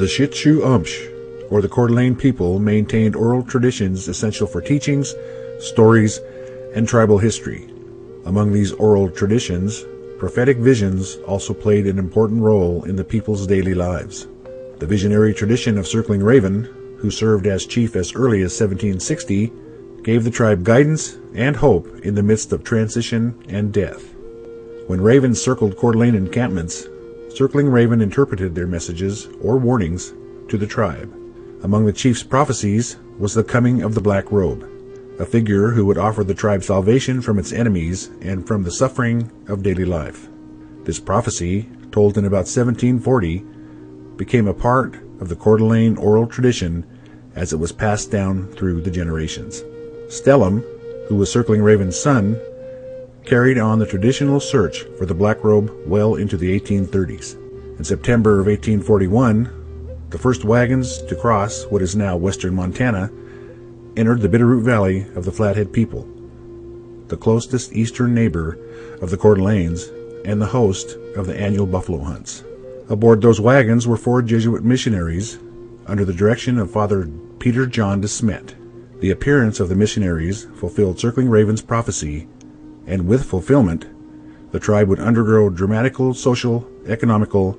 The Sietziu'umsh, or the Coeur d'Alene people, maintained oral traditions essential for teachings, stories, and tribal history. Among these oral traditions, prophetic visions also played an important role in the people's daily lives. The visionary tradition of Circling Raven, who served as chief as early as 1760, gave the tribe guidance and hope in the midst of transition and death. When ravens circled Coeur d'Alene encampments, Circling Raven interpreted their messages or warnings to the tribe. Among the chief's prophecies was the coming of the Black Robe, a figure who would offer the tribe salvation from its enemies and from the suffering of daily life. This prophecy, told in about 1740, became a part of the Coeur d'Alene oral tradition as it was passed down through the generations. Stellum, who was Circling Raven's son, carried on the traditional search for the Black Robe well into the 1830s. In September of 1841, the first wagons to cross what is now western Montana entered the Bitterroot Valley of the Flathead people, the closest eastern neighbor of the Coeur d'Alenes and the host of the annual buffalo hunts. Aboard those wagons were 4 Jesuit missionaries under the direction of Father Peter John de Smet. The appearance of the missionaries fulfilled Circling Raven's prophecy, and with fulfillment, the tribe would undergo dramatical social, economical,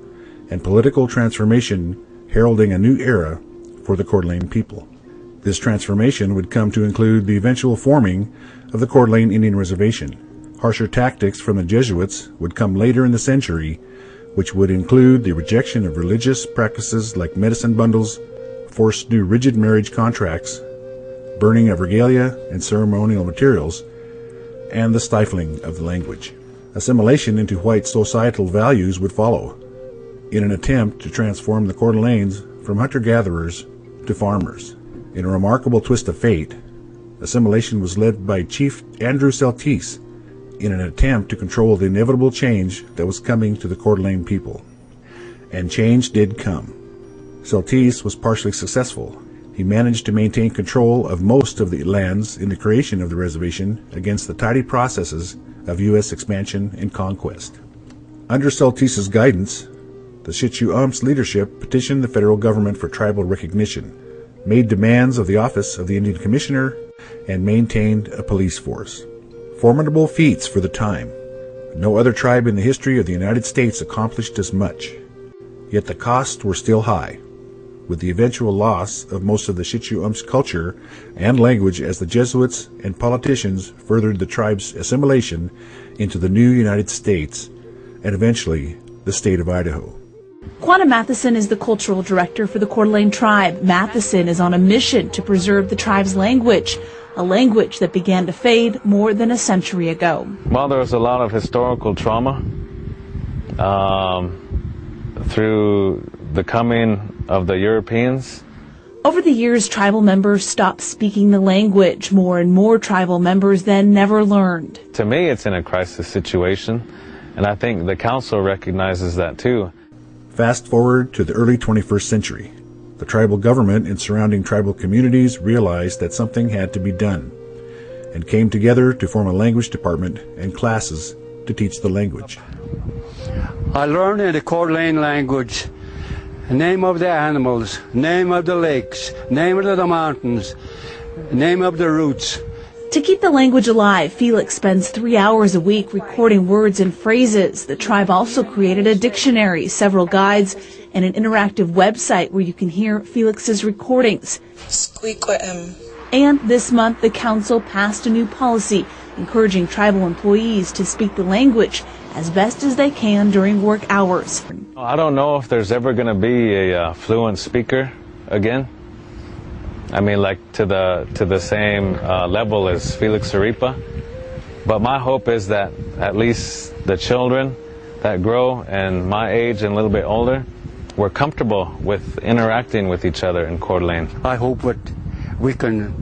and political transformation, heralding a new era for the Coeur d'Alene people. This transformation would come to include the eventual forming of the Coeur d'Alene Indian Reservation. Harsher tactics from the Jesuits would come later in the century, which would include the rejection of religious practices like medicine bundles, forced new rigid marriage contracts, burning of regalia and ceremonial materials, and the stifling of the language. Assimilation into white societal values would follow, in an attempt to transform the Coeur d'Alenes from hunter-gatherers to farmers. In a remarkable twist of fate, assimilation was led by Chief Andrew Celtice in an attempt to control the inevitable change that was coming to the Coeur d'Alene people. And change did come. Celtice was partially successful. He managed to maintain control of most of the lands in the creation of the reservation against the tidy processes of U.S. expansion and conquest. Under Celtice's guidance, the Sietziu'umsh leadership petitioned the federal government for tribal recognition, made demands of the office of the Indian Commissioner, and maintained a police force. Formidable feats for the time. No other tribe in the history of the United States accomplished as much. Yet the costs were still high, with the eventual loss of most of the Sietziu'umsh culture and language as the Jesuits and politicians furthered the tribe's assimilation into the new United States and eventually the state of Idaho. Quanah Matheson is the cultural director for the Coeur d'Alene tribe. Matheson is on a mission to preserve the tribe's language, a language that began to fade more than a century ago. Well, there was a lot of historical trauma through the coming of the Europeans. Over the years, tribal members stopped speaking the language. More and more tribal members then never learned. To me, it's in a crisis situation, and I think the council recognizes that too. Fast forward to the early 21st century. The tribal government and surrounding tribal communities realized that something had to be done and came together to form a language department and classes to teach the language. I learned in the Coeur d'Alene language name of the animals, name of the lakes, name of the mountains, name of the roots. To keep the language alive, Felix spends 3 hours a week recording words and phrases. The tribe also created a dictionary, several guides, and an interactive website where you can hear Felix's recordings. And this month, the council passed a new policy encouraging tribal employees to speak the language as best as they can during work hours. I don't know if there's ever going to be a fluent speaker again. I mean, like to the same level as Felix Saripa. But my hope is that at least the children that grow and my age and a little bit older, we're comfortable with interacting with each other in Coeur d'Alene. I hope that we can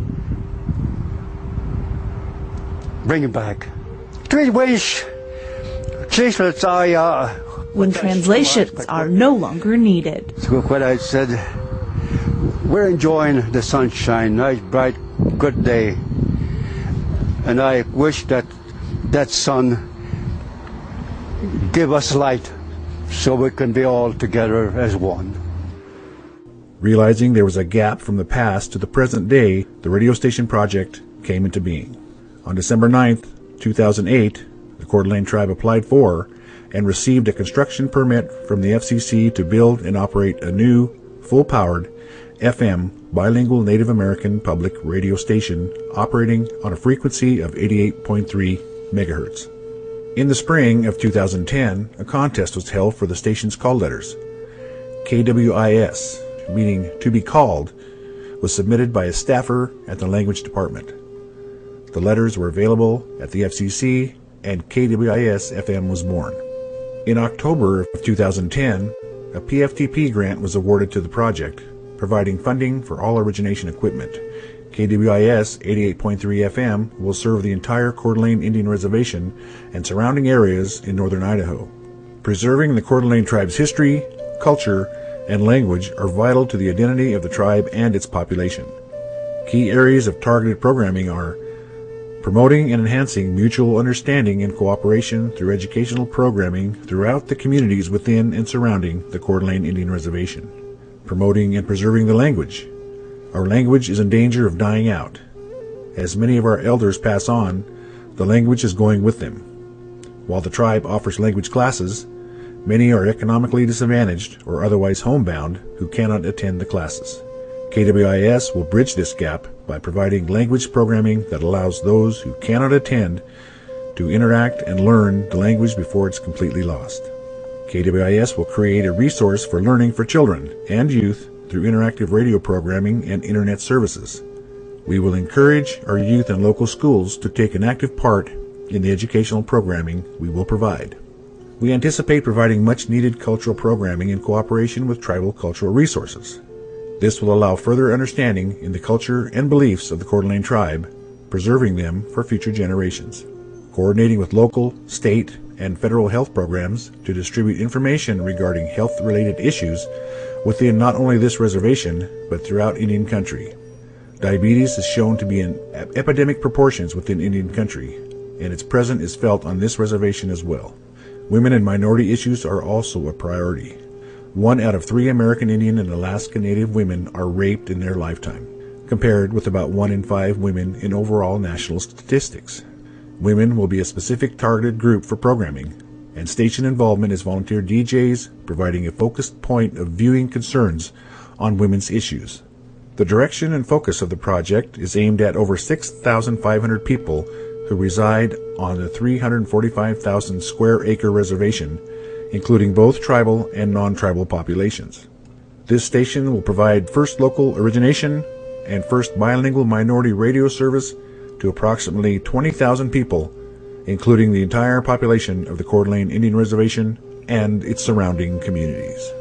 bring it back. When translations are no longer needed. What I said, we're enjoying the sunshine, nice, bright, good day. And I wish that that sun give us light so we can be all together as one. Realizing there was a gap from the past to the present day, the radio station project came into being. On December 9th, 2008, the Coeur d'Alene Tribe applied for and received a construction permit from the FCC to build and operate a new, full-powered, FM, bilingual Native American public radio station operating on a frequency of 88.3 megahertz. In the spring of 2010, a contest was held for the station's call letters. KWIS, meaning to be called, was submitted by a staffer at the language department. The letters were available at the FCC, and KWIS-FM was born. In October of 2010, a PFTP grant was awarded to the project, providing funding for all origination equipment. KWIS 88.3 FM will serve the entire Coeur d'Alene Indian Reservation and surrounding areas in northern Idaho. Preserving the Coeur d'Alene tribe's history, culture, and language are vital to the identity of the tribe and its population. Key areas of targeted programming are promoting and enhancing mutual understanding and cooperation through educational programming throughout the communities within and surrounding the Coeur d'Alene Indian Reservation. Promoting and preserving the language. Our language is in danger of dying out. As many of our elders pass on, the language is going with them. While the tribe offers language classes, many are economically disadvantaged or otherwise homebound who cannot attend the classes. KWIS will bridge this gap by providing language programming that allows those who cannot attend to interact and learn the language before it's completely lost. KWIS will create a resource for learning for children and youth through interactive radio programming and internet services. We will encourage our youth and local schools to take an active part in the educational programming we will provide. We anticipate providing much-needed cultural programming in cooperation with tribal cultural resources. This will allow further understanding in the culture and beliefs of the Coeur d'Alene tribe, preserving them for future generations. Coordinating with local, state, and federal health programs to distribute information regarding health-related issues within not only this reservation, but throughout Indian country. Diabetes is shown to be in epidemic proportions within Indian country, and its presence is felt on this reservation as well. Women and minority issues are also a priority. 1 out of 3 American Indian and Alaska Native women are raped in their lifetime, compared with about 1 in 5 women in overall national statistics. Women will be a specific targeted group for programming, and station involvement as volunteer DJs, providing a focused point of viewing concerns on women's issues. The direction and focus of the project is aimed at over 6,500 people who reside on the 345,000 square acre reservation, including both tribal and non-tribal populations. This station will provide first local origination and first bilingual minority radio service to approximately 20,000 people, including the entire population of the Coeur d'Alene Indian Reservation and its surrounding communities.